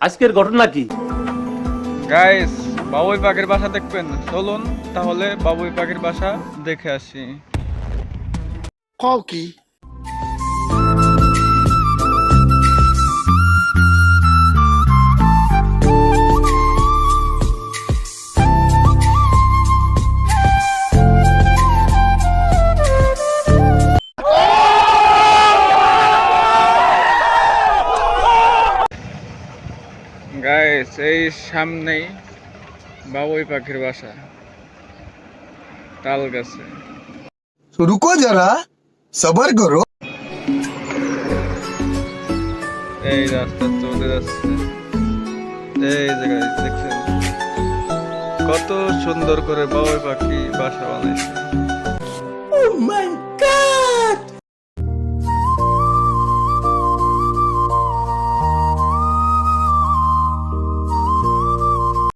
আজকের ঘটনা কি? গাইস, বাবুই পাখির বাসা দেখবেন? চলুন তাহলে বাবুই পাখির বাসা দেখে আসি। কও কি? গাইস, এই সামনেই বাবুই পাখির বাসা, তাল গাছে। तो रुको जरा सबर करो। এই রাস্তা চলে যাচ্ছে, এই জায়গায় দেখছেন কত সুন্দর করে বাবুই পাখি বাসা বানাইছে।